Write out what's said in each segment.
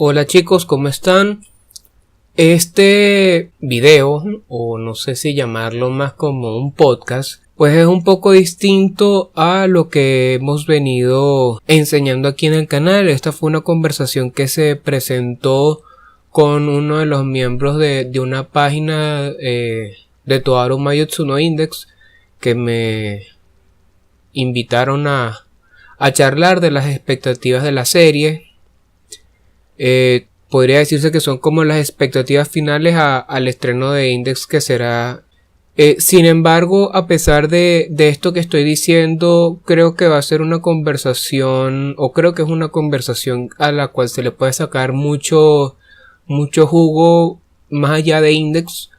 Hola chicos, ¿cómo están? Este video, o no sé si llamarlo más como un podcast, pues es un poco distinto a lo que hemos venido enseñando aquí en el canal. Esta fue una conversación que se presentó con uno de los miembros de una página de Toaru Mayotsu no Index, que me invitaron a charlar de las expectativas de la serie. Podría decirse que son como las expectativas finales al estreno de Index, que será. Sin embargo, a pesar de esto que estoy diciendo, creo que va a ser una conversación, o creo que es una conversación a la cual se le puede sacar mucho jugo más allá de Index,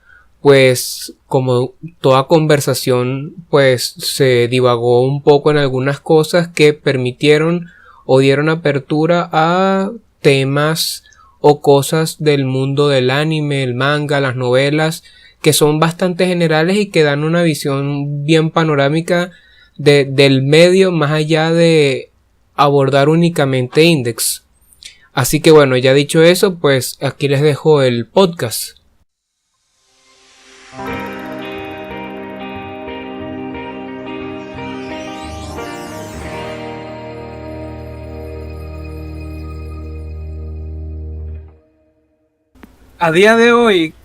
pues como toda conversación, pues se divagó un poco en algunas cosas que permitieron o dieron apertura a temas o cosas del mundo del anime, el manga, las novelas, que son bastante generales y que dan una visión bien panorámica del medio, más allá de abordar únicamente Index. Así que bueno, ya dicho eso, pues aquí les dejo el podcast. A día de hoy,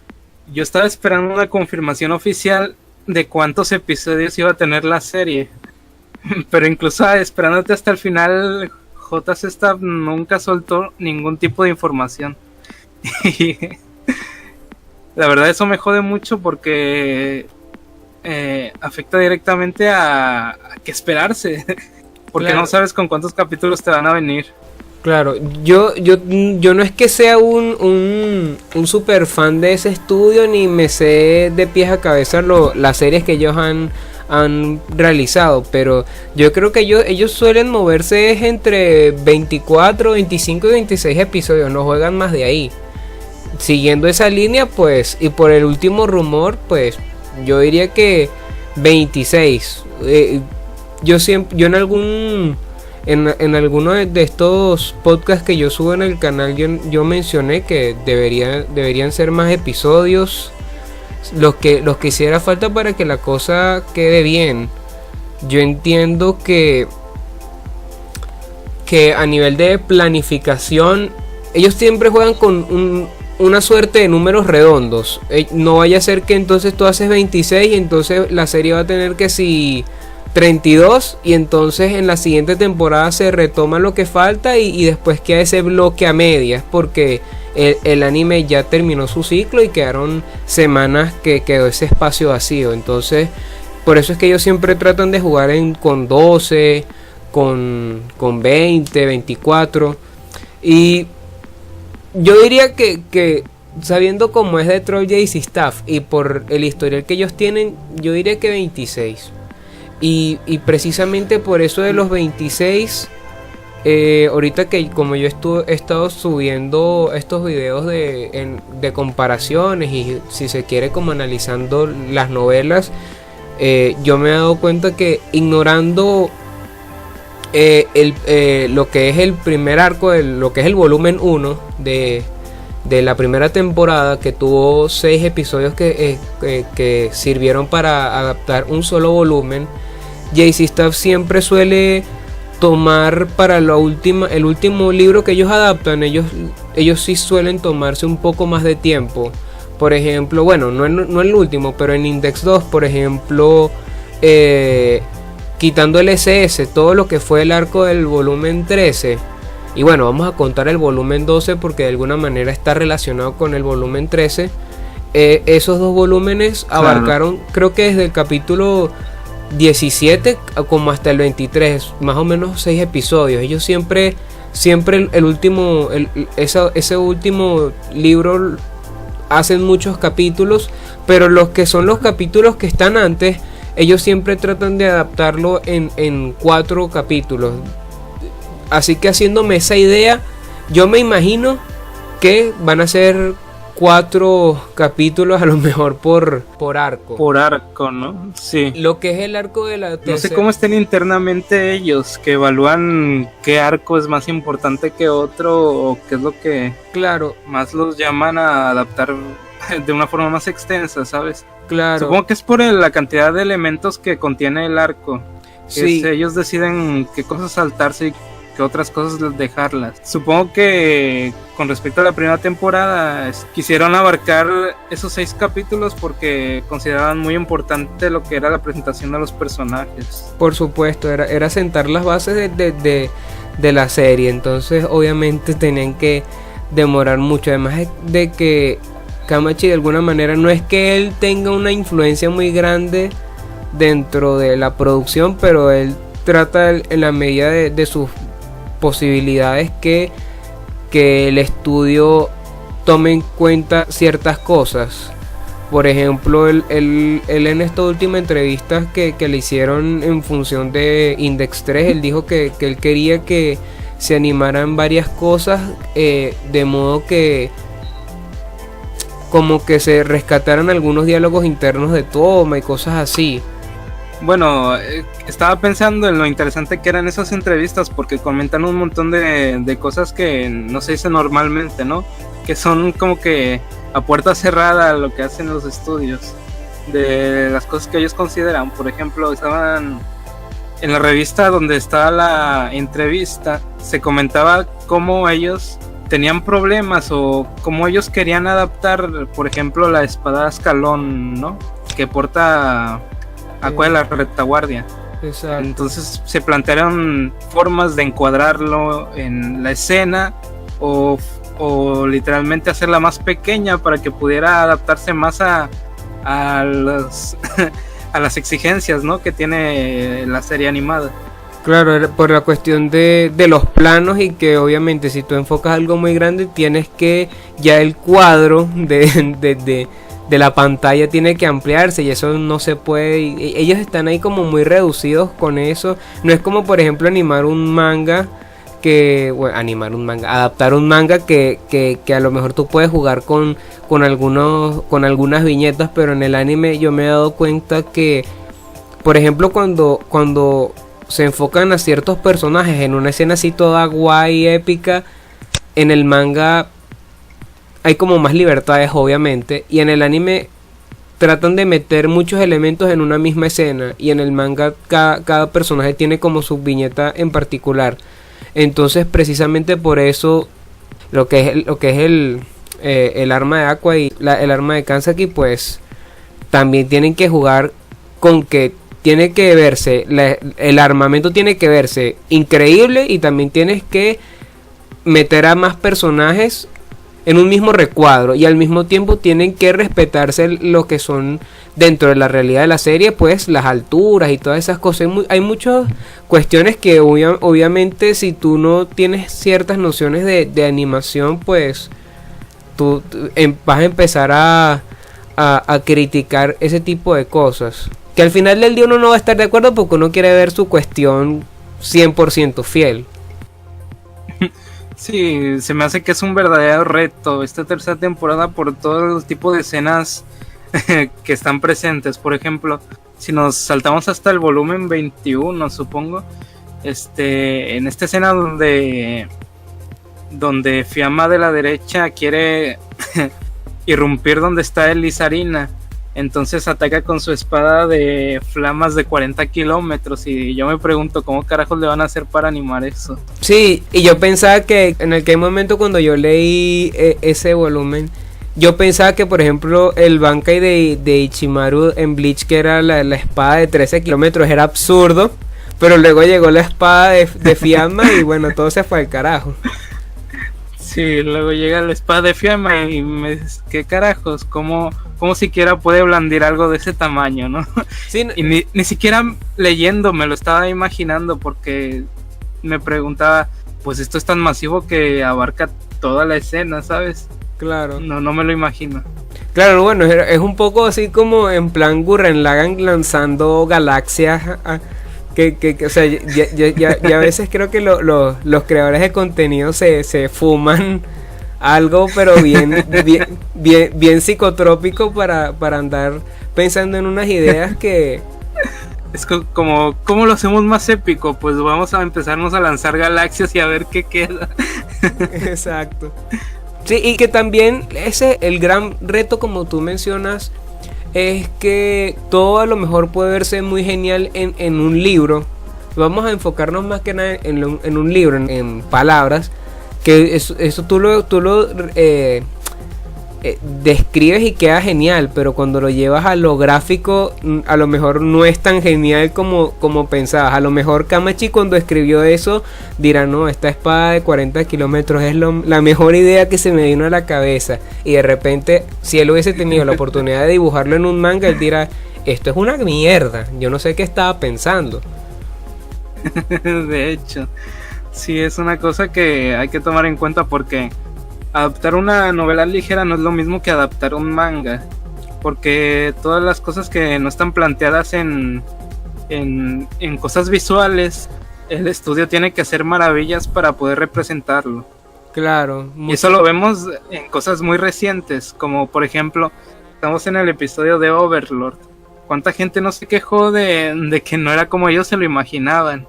yo estaba esperando una confirmación oficial de cuántos episodios iba a tener la serie. Pero incluso esperándote hasta el final, JC nunca soltó ningún tipo de información. Y la verdad eso me jode mucho porque afecta directamente a qué esperarse. Porque claro, no sabes con cuántos capítulos te van a venir. Claro, yo no es que sea un super fan de ese estudio, ni me sé de pies a cabeza las series que ellos han realizado, pero yo creo que ellos suelen moverse entre 24, 25 y 26 episodios, no juegan más de ahí. Siguiendo esa línea, pues, y por el último rumor, pues, yo diría que 26. Yo en alguno de estos podcasts que yo subo en el canal, yo mencioné que deberían ser más episodios los que hiciera falta para que la cosa quede bien. Yo entiendo que a nivel de planificación ellos siempre juegan con una suerte de números redondos. No vaya a ser que entonces tú haces 26 y entonces la serie va a tener que si 32 y entonces en la siguiente temporada se retoma lo que falta y después queda ese bloque a medias porque el anime ya terminó su ciclo y quedaron semanas que quedó ese espacio vacío. Entonces por eso es que ellos siempre tratan de jugar con 12, con 20, 24, y yo diría que sabiendo cómo es Detroit JC Staff y por el historial que ellos tienen, yo diría que 26. Y precisamente por eso de los 26, ahorita que como yo he estado subiendo estos videos de comparaciones y si se quiere como analizando las novelas, yo me he dado cuenta que ignorando lo que es el primer arco, lo que es el volumen 1 de la primera temporada, que tuvo 6 episodios que sirvieron para adaptar un solo volumen, JC Staff siempre suele tomar para el último libro que ellos adaptan, ellos sí suelen tomarse un poco más de tiempo. Por ejemplo, bueno, no el último, pero en Index 2, por ejemplo, quitando el SS, todo lo que fue el arco del volumen 13, y bueno, vamos a contar el volumen 12 porque de alguna manera está relacionado con el volumen 13. Esos dos volúmenes abarcaron, creo que desde el capítulo 17 como hasta el 23, más o menos 6 episodios. Ellos siempre ese último libro hacen muchos capítulos, pero los que son los capítulos que están antes, ellos siempre tratan de adaptarlo en 4 capítulos. Así que haciéndome esa idea, yo me imagino que van a ser 4 capítulos a lo mejor por arco. Por arco, ¿no? Sí. Lo que es el arco de la tercera... No sé cómo estén internamente ellos, que evalúan qué arco es más importante que otro o qué es lo que más los llaman a adaptar de una forma más extensa, ¿sabes? Claro. Supongo que es por la cantidad de elementos que contiene el arco. Sí. Ellos deciden qué cosas saltarse y qué otras cosas dejarlas. Supongo que con respecto a la primera temporada quisieron abarcar esos 6 capítulos porque consideraban muy importante lo que era la presentación de los personajes. Por supuesto, era sentar las bases de la serie. Entonces obviamente tenían que demorar mucho. Además de que Kamachi de alguna manera no es que él tenga una influencia muy grande dentro de la producción, pero él trata en la medida de sus posibilidades que el estudio tome en cuenta ciertas cosas. Por ejemplo, él en esta última entrevista que le hicieron en función de Index 3, él dijo que él quería que se animaran varias cosas, de modo que como que se rescataran algunos diálogos internos de toma y cosas así. Bueno, estaba pensando en lo interesante que eran esas entrevistas porque comentan un montón de cosas que no se dicen normalmente, ¿no? Que son como que a puerta cerrada lo que hacen los estudios, de las cosas que ellos consideran. Por ejemplo, estaban en la revista donde estaba la entrevista, se comentaba cómo ellos tenían problemas o cómo ellos querían adaptar, por ejemplo, la espada escalón, ¿no? Que porta Aqua de la retaguardia. Exacto. Entonces se plantearon formas de encuadrarlo en la escena o literalmente hacerla más pequeña para que pudiera adaptarse más a las a las exigencias, ¿no? que tiene la serie animada. Claro, era por la cuestión de los planos y que obviamente si tú enfocas algo muy grande tienes que ya el cuadro de la pantalla tiene que ampliarse y eso no se puede. Ellos están ahí como muy reducidos con eso. No es como por ejemplo animar un manga adaptar un manga que a lo mejor tú puedes jugar con algunas viñetas, pero en el anime yo me he dado cuenta que por ejemplo cuando se enfocan a ciertos personajes en una escena así toda guay, épica, en el manga hay como más libertades obviamente, y en el anime tratan de meter muchos elementos en una misma escena, y en el manga cada personaje tiene como su viñeta en particular. Entonces precisamente por eso lo que es el arma de Aqua y el arma de Kansaki, pues también tienen que jugar con que tiene que verse, el armamento tiene que verse increíble, y también tienes que meter a más personajes en un mismo recuadro, y al mismo tiempo tienen que respetarse lo que son dentro de la realidad de la serie, pues las alturas y todas esas cosas. Hay muchas cuestiones que obviamente si tú no tienes ciertas nociones de animación, pues tú vas a empezar a criticar ese tipo de cosas, que al final del día uno no va a estar de acuerdo porque uno quiere ver su cuestión 100% fiel. Sí, se me hace que es un verdadero reto esta tercera temporada por todo el tipo de escenas que están presentes. Por ejemplo, si nos saltamos hasta el volumen 21, supongo, en esta escena donde Fiamma de la derecha quiere irrumpir donde está Elizarina, entonces ataca con su espada de flamas de 40 kilómetros, y yo me pregunto cómo carajos le van a hacer para animar eso. Sí, y yo pensaba que en aquel momento cuando yo leí ese volumen, yo pensaba que por ejemplo el Bankai de Ichimaru en Bleach, que era la espada de 13 kilómetros, era absurdo, pero luego llegó la espada de Fiamma y bueno, todo se fue al carajo. Sí, luego llega la espada de Fiamma y me dices, ¿qué carajos? ¿Cómo siquiera puede blandir algo de ese tamaño, no? Sí, y ni siquiera leyendo me lo estaba imaginando, porque me preguntaba, pues esto es tan masivo que abarca toda la escena, ¿sabes? Claro. No me lo imagino. Claro, bueno, es un poco así como en plan Gurren Lagann lanzando galaxias. O sea, ya a veces creo que los creadores de contenido se fuman Algo, pero bien psicotrópico para andar pensando en unas ideas que... Es como, ¿cómo lo hacemos más épico? Pues vamos a empezarnos a lanzar galaxias y a ver qué queda. Exacto. Sí, y que también ese, el gran reto, como tú mencionas, es que todo a lo mejor puede verse muy genial en un libro. Vamos a enfocarnos más que nada en un libro, en palabras, que eso tú lo describes y queda genial, pero cuando lo llevas a lo gráfico, a lo mejor no es tan genial como pensabas. A lo mejor Kamachi, cuando escribió eso, dirá: no, esta espada de 40 kilómetros es la mejor idea que se me vino a la cabeza. Y de repente, si él hubiese tenido la oportunidad de dibujarlo en un manga, él dirá: esto es una mierda, yo no sé qué estaba pensando. De hecho, sí, es una cosa que hay que tomar en cuenta, porque adaptar una novela ligera no es lo mismo que adaptar un manga, porque todas las cosas que no están planteadas en cosas visuales, el estudio tiene que hacer maravillas para poder representarlo. Claro. Y eso lo vemos en cosas muy recientes, como por ejemplo, estamos en el episodio de Overlord. ¿Cuánta gente no se quejó de que no era como ellos se lo imaginaban?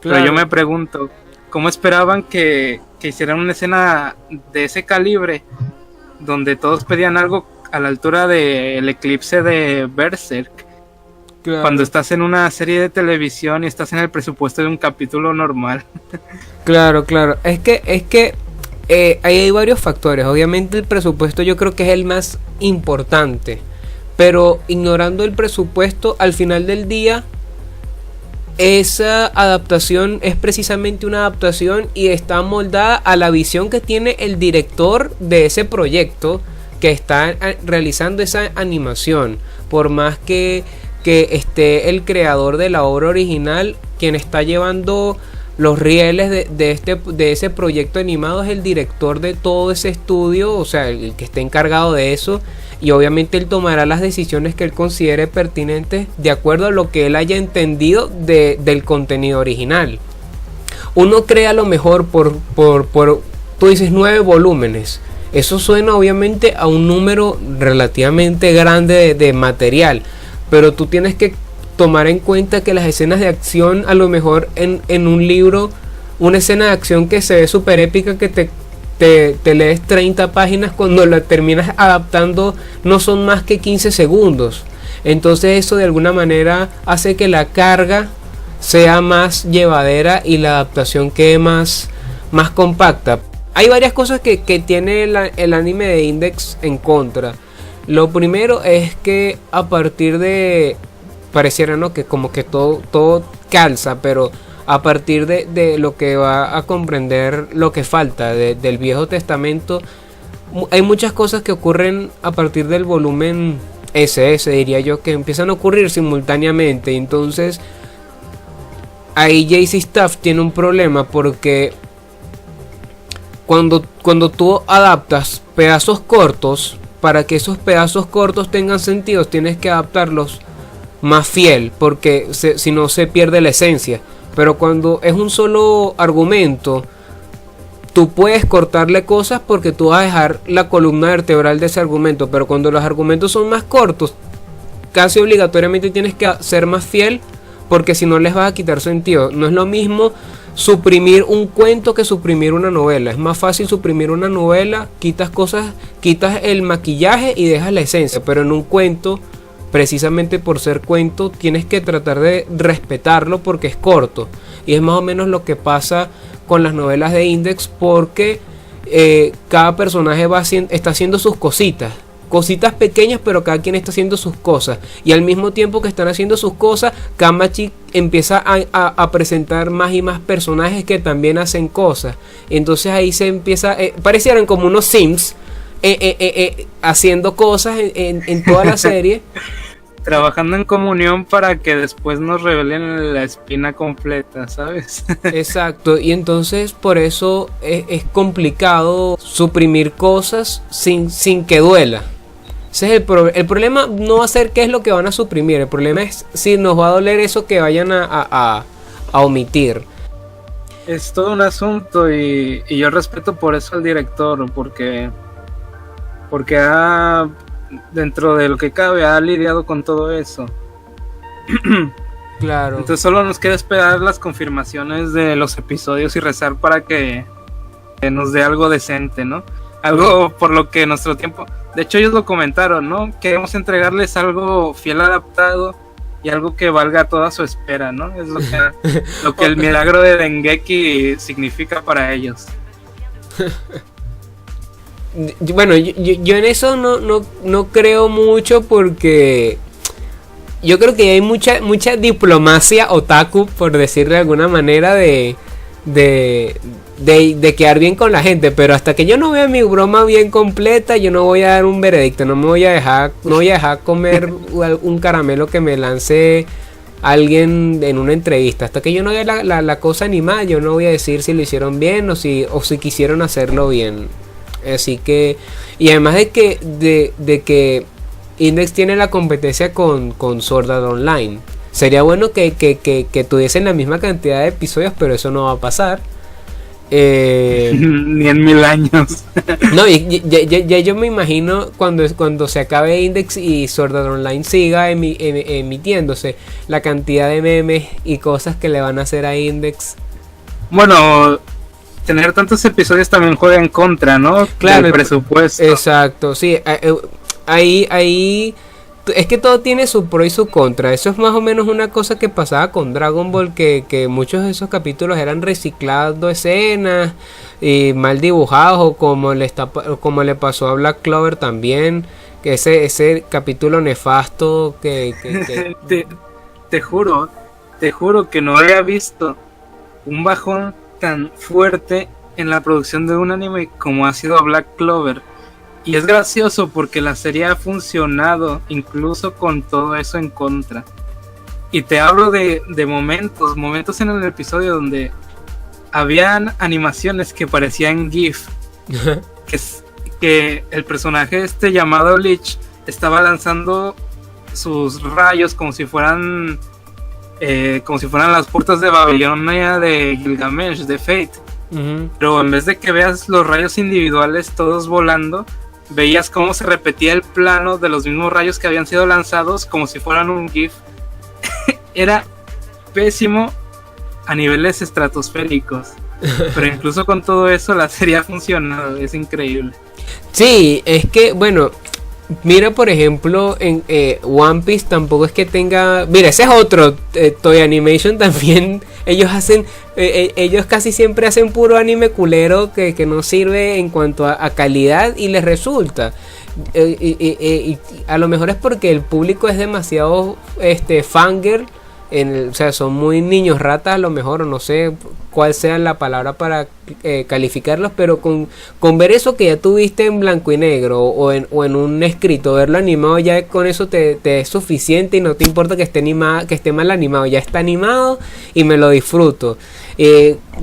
Claro. Pero yo me pregunto, ¿cómo esperaban que hicieran una escena de ese calibre, donde todos pedían algo a la altura del eclipse de Berserk? Claro. Cuando estás en una serie de televisión y estás en el presupuesto de un capítulo normal. Claro. Es que ahí hay varios factores. Obviamente el presupuesto yo creo que es el más importante, pero ignorando el presupuesto, al final del día, esa adaptación es precisamente una adaptación y está moldada a la visión que tiene el director de ese proyecto que está realizando esa animación. Por más que esté el creador de la obra original, quien está llevando los rieles de ese proyecto animado es el director de todo ese estudio, o sea, el que esté encargado de eso. Y obviamente él tomará las decisiones que él considere pertinentes de acuerdo a lo que él haya entendido del contenido original. Uno crea lo mejor por tú dices 9 volúmenes. Eso suena obviamente a un número relativamente grande de material, pero tú tienes que tomar en cuenta que las escenas de acción, a lo mejor en un libro, una escena de acción que se ve súper épica, que te lees 30 páginas, cuando la terminas adaptando no son más que 15 segundos. Entonces eso de alguna manera hace que la carga sea más llevadera y la adaptación quede más compacta. Hay varias cosas que tiene el anime de Index en contra. Lo primero es que a partir de... pareciera, ¿no?, que como que todo calza, pero a partir de lo que va a comprender lo que falta del Viejo Testamento, hay muchas cosas que ocurren a partir del volumen SS, diría yo, que empiezan a ocurrir simultáneamente. Entonces ahí JC Staff tiene un problema, porque cuando tú adaptas pedazos cortos, para que esos pedazos cortos tengan sentido, tienes que adaptarlos más fiel, porque si no se pierde la esencia. Pero cuando es un solo argumento, tú puedes cortarle cosas porque tú vas a dejar la columna vertebral de ese argumento. Pero cuando los argumentos son más cortos, casi obligatoriamente tienes que ser más fiel, porque si no les vas a quitar sentido. No es lo mismo suprimir un cuento que suprimir una novela. Es más fácil suprimir una novela, quitas cosas, quitas el maquillaje y dejas la esencia. Pero en un cuento, precisamente por ser cuento, tienes que tratar de respetarlo porque es corto. Y es más o menos lo que pasa con las novelas de Index, porque cada personaje está haciendo sus cositas pequeñas, pero cada quien está haciendo sus cosas. Y al mismo tiempo que están haciendo sus cosas, Kamachi empieza a presentar más y más personajes que también hacen cosas. Entonces ahí se empieza, parecieran como unos Sims, haciendo cosas en toda la serie. Trabajando en comunión para que después nos revelen la espina completa, ¿sabes? Exacto, y entonces por eso es complicado suprimir cosas sin que duela. Ese es el problema. No va a ser qué es lo que van a suprimir, el problema es si nos va a doler eso que vayan a omitir. es todo un asunto y yo respeto por eso al director, porque ha, dentro de lo que cabe, ha lidiado con todo eso. Claro. Entonces solo nos queda esperar las confirmaciones de los episodios y rezar para que nos dé algo decente, ¿no? Algo por lo que nuestro tiempo... De hecho ellos lo comentaron, ¿no? Queremos entregarles algo fiel adaptado y algo que valga toda su espera, ¿no? Es lo que el milagro de Dengeki significa para ellos. Bueno, yo en eso no creo mucho porque yo creo que hay mucha diplomacia otaku, por decirlo de alguna manera, de quedar bien con la gente, pero hasta que yo no vea mi broma bien completa, yo no voy a dar un veredicto, no voy a dejar comer un caramelo que me lance alguien en una entrevista. Hasta que yo no vea la cosa animada, yo no voy a decir si lo hicieron bien o si quisieron hacerlo bien. Así que, y además de que Index tiene la competencia con Sword Art Online, sería bueno que tuviesen la misma cantidad de episodios, pero eso no va a pasar. Ni en 1000 años. No, ya yo me imagino cuando se acabe Index y Sword Art Online siga emitiéndose, la cantidad de memes y cosas que le van a hacer a Index. Bueno, tener tantos episodios también juega en contra, ¿no? Claro, el presupuesto. Exacto, sí. Ahí es que todo tiene su pro y su contra. Eso es más o menos una cosa que pasaba con Dragon Ball, que muchos de esos capítulos eran reciclando escenas y mal dibujados, o como le pasó a Black Clover también, que ese capítulo nefasto que te juro que no había visto un bajón tan fuerte en la producción de un anime como ha sido Black Clover. Y es gracioso porque la serie ha funcionado incluso con todo eso en contra. Y te hablo de momentos en el episodio donde habían animaciones que parecían GIF. que el personaje llamado Lich estaba lanzando sus rayos como si fueran las puertas de Babilonia de Gilgamesh, de Fate. Pero en vez de que veas los rayos individuales todos volando, veías cómo se repetía el plano de los mismos rayos que habían sido lanzados como si fueran un GIF. Era pésimo a niveles estratosféricos. Pero incluso con todo eso la serie ha funcionado, es increíble. Sí, es que, bueno, mira por ejemplo en One Piece tampoco es que tenga... Mira, ese es otro, Toei Animation también, ellos casi siempre hacen puro anime culero que no sirve en cuanto a calidad y les resulta. Y a lo mejor es porque el público es demasiado fangirl, o sea, son muy niños ratas a lo mejor, o no sé cuál sea la palabra para calificarlos, pero con ver eso que ya tuviste en blanco y negro o en un escrito, verlo animado, ya con eso te es suficiente y no te importa que esté mal animado, ya está animado y me lo disfruto.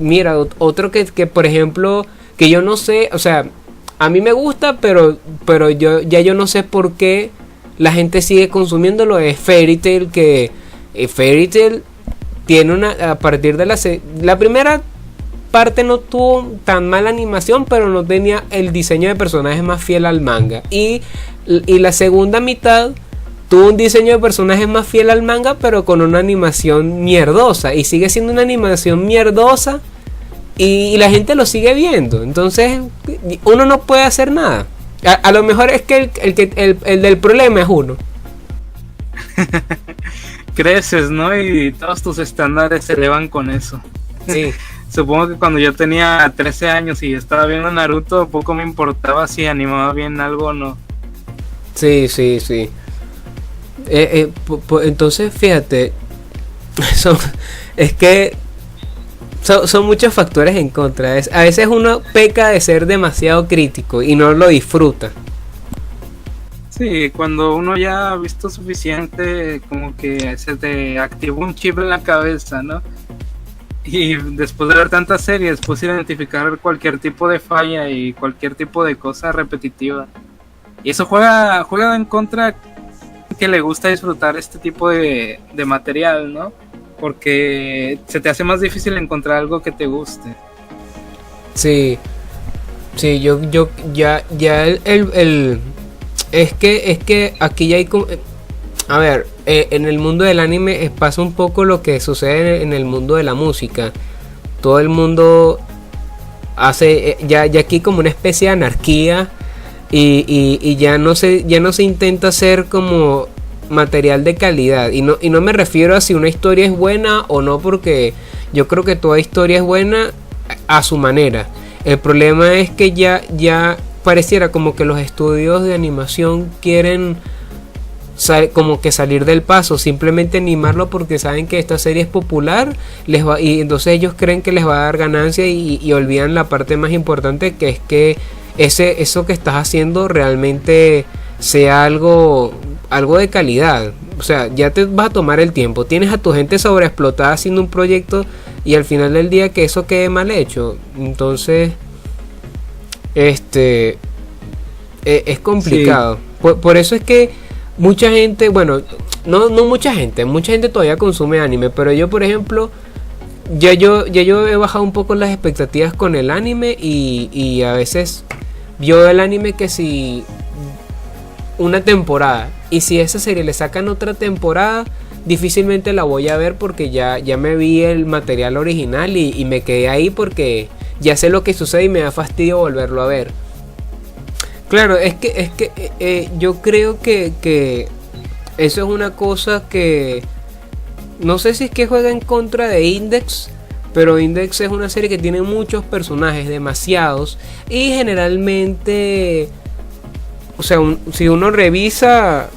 Mira, otro que por ejemplo, que yo no sé, o sea, a mí me gusta, pero yo no sé por qué la gente sigue consumiéndolo, es Fairy Tail, que Fairy Tail tiene a partir de la primera parte no tuvo tan mala animación, pero no tenía el diseño de personajes más fiel al manga, y la segunda mitad tuvo un diseño de personajes más fiel al manga, pero con una animación mierdosa, y sigue siendo una animación mierdosa y la gente lo sigue viendo. Entonces uno no puede hacer nada. A lo mejor es que el del problema es uno. Creces, ¿no? Y todos tus estándares se elevan con eso. Sí. Supongo que cuando yo tenía 13 años y estaba viendo Naruto, poco me importaba si animaba bien algo o no. Sí. Entonces, fíjate, es que son muchos factores en contra. A veces uno peca de ser demasiado crítico y no lo disfruta. Sí, cuando uno ya ha visto suficiente, como que se te activó un chip en la cabeza, ¿no? Y después de ver tantas series, puedes identificar cualquier tipo de falla y cualquier tipo de cosa repetitiva. Y eso juega en contra que le gusta disfrutar este tipo de material, ¿no? porque se te hace más difícil encontrar algo que te guste. Sí, sí, yo ya es que aquí ya hay a ver, en el mundo del anime pasa un poco lo que sucede en el mundo de la música. Todo el mundo hace ya aquí como una especie de anarquía y ya no se intenta hacer como material de calidad y no me refiero a si una historia es buena o no, porque yo creo que toda historia es buena a su manera. El problema es que ya pareciera como que los estudios de animación quieren como que salir del paso, simplemente animarlo porque saben que esta serie es popular, y entonces ellos creen que les va a dar ganancia y olvidan la parte más importante, que es que eso que estás haciendo realmente sea algo de calidad. O sea, ya te vas a tomar el tiempo, tienes a tu gente sobreexplotada haciendo un proyecto y al final del día que eso quede mal hecho, entonces es complicado. Sí. Por eso es que mucha gente, bueno, no mucha gente todavía consume anime, pero yo, por ejemplo, ya yo he bajado un poco las expectativas con el anime y a veces veo el anime que si una temporada, y si esa serie le sacan otra temporada, difícilmente la voy a ver porque ya me vi el material original y me quedé ahí porque ya sé lo que sucede y me da fastidio volverlo a ver. Claro, es que yo creo que eso es una cosa que no sé si es que juega en contra de Index, pero Index es una serie que tiene muchos personajes, demasiados, y generalmente, o sea, si uno revisa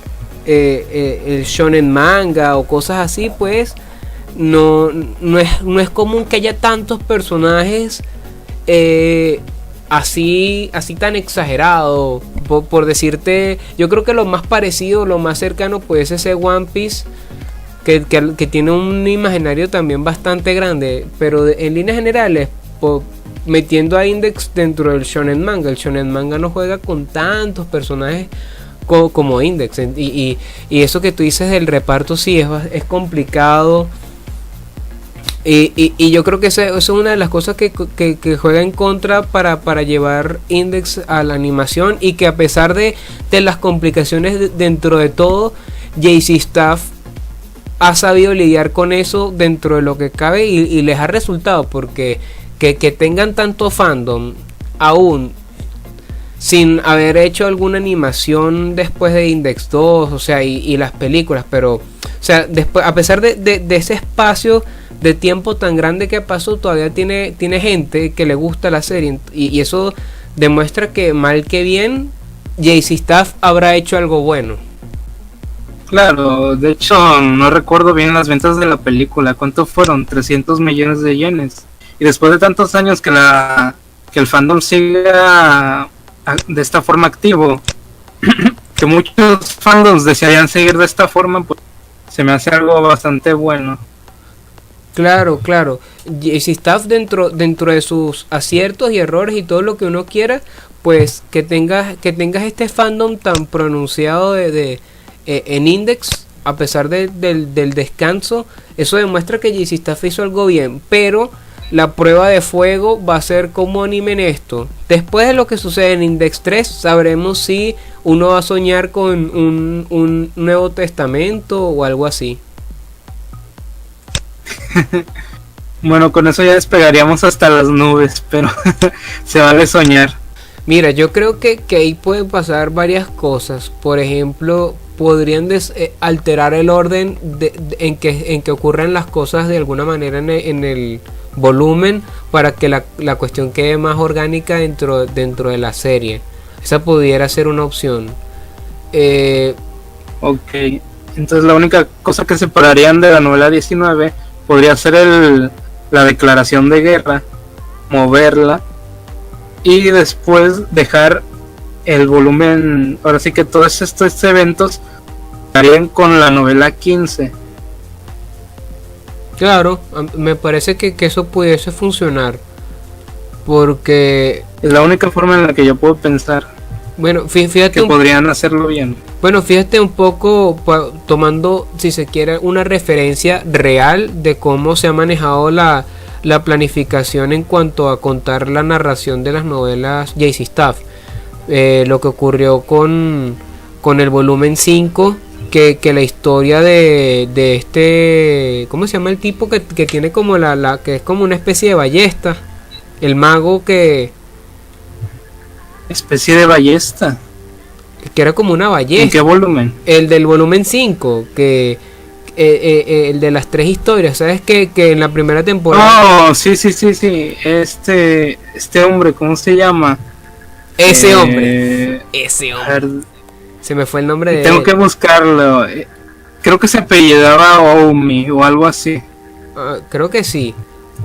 el shonen manga o cosas así, pues no es común que haya tantos personajes así tan exagerado. Por decirte, yo creo que lo más parecido, lo más cercano puede ser ese One Piece, que tiene un imaginario también bastante grande, pero en líneas generales, metiendo a Index dentro del shonen manga, el shonen manga no juega con tantos personajes como Index, y eso que tú dices del reparto sí es complicado. Y yo creo que eso es una de las cosas que juega en contra para llevar Index a la animación, y que a pesar de las complicaciones dentro de todo, JC Staff ha sabido lidiar con eso dentro de lo que cabe y les ha resultado, porque que tengan tanto fandom aún sin haber hecho alguna animación después de Index 2, o sea, y las películas, pero o sea, después, a pesar de ese espacio de tiempo tan grande que pasó, todavía tiene gente que le gusta la serie, y eso demuestra que mal que bien JC Staff habrá hecho algo bueno. Claro, de hecho no recuerdo bien las ventas de la película, ¿cuánto fueron? 300 millones de yenes, y después de tantos años que el fandom siga de esta forma activo, que muchos fandoms desearían seguir de esta forma, pues se me hace algo bastante bueno. Claro. JC Staff dentro de sus aciertos y errores y todo lo que uno quiera, pues que tengas este fandom tan pronunciado en Index, a pesar del descanso, eso demuestra que JC Staff hizo algo bien, pero la prueba de fuego va a ser cómo animen esto. Después de lo que sucede en Index 3, sabremos si uno va a soñar con un Nuevo Testamento o algo así. Bueno, con eso ya despegaríamos hasta las nubes, pero se vale soñar. Mira, yo creo que ahí pueden pasar varias cosas. Por ejemplo, podrían alterar el orden en que ocurran las cosas de alguna manera en el volumen, para que la cuestión quede más orgánica dentro de la serie. Esa pudiera ser una opción. Ok, entonces la única cosa que separarían de la novela 19 podría ser la declaración de guerra, moverla y después dejar el volumen. Ahora sí que todos estos eventos estarían con la novela 15. Claro, me parece que eso pudiese funcionar, porque es la única forma en la que yo puedo pensar. Bueno, fíjate que podrían hacerlo bien. Bueno, fíjate un poco, tomando, si se quiere, una referencia real de cómo se ha manejado la planificación en cuanto a contar la narración de las novelas J.C. Staff. Lo que ocurrió con el volumen 5, que la historia de este, ¿cómo se llama el tipo que tiene como que es como una especie de ballesta? El mago que... Especie de ballesta. Que era como una ballesta. ¿En qué volumen? El del volumen 5, que... el de las 3 historias, ¿sabes? Que en la primera temporada... Oh, sí. Este hombre, ¿cómo se llama? Ese hombre. Se me fue el nombre de tengo él. que buscarlo. Creo que se apellidaba Oumi o algo así. Creo que sí.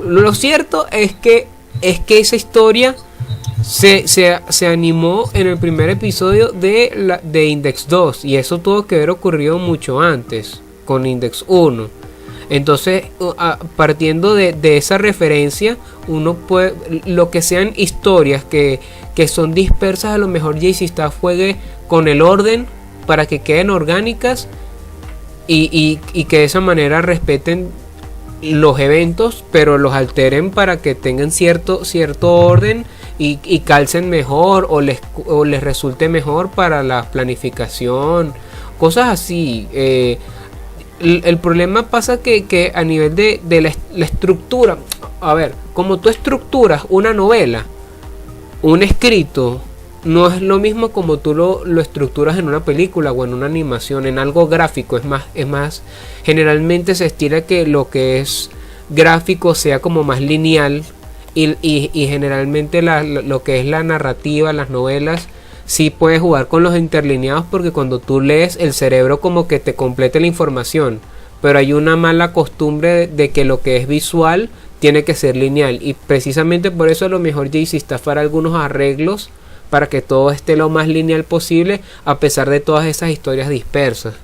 Lo cierto es que esa historia se animó en el primer episodio de Index 2. Y eso tuvo que haber ocurrido mucho antes, con Index 1. Entonces, partiendo de esa referencia, uno puede, lo que sean historias que son dispersas, a lo mejor J.C. Staff juegue con el orden para que queden orgánicas y que de esa manera respeten los eventos, pero los alteren para que tengan cierto orden y calcen mejor o les resulte mejor para la planificación, cosas así. El problema pasa que a nivel de la estructura, a ver, como tú estructuras una novela, un escrito, no es lo mismo como tú lo estructuras en una película o en una animación, en algo gráfico. Es más, generalmente se estila que lo que es gráfico sea como más lineal y generalmente lo que es la narrativa, las novelas, sí puedes jugar con los interlineados, porque cuando tú lees, el cerebro como que te complete la información, pero hay una mala costumbre de que lo que es visual tiene que ser lineal, y precisamente por eso a lo mejor J.C. Staff hará algunos arreglos para que todo esté lo más lineal posible, a pesar de todas esas historias dispersas.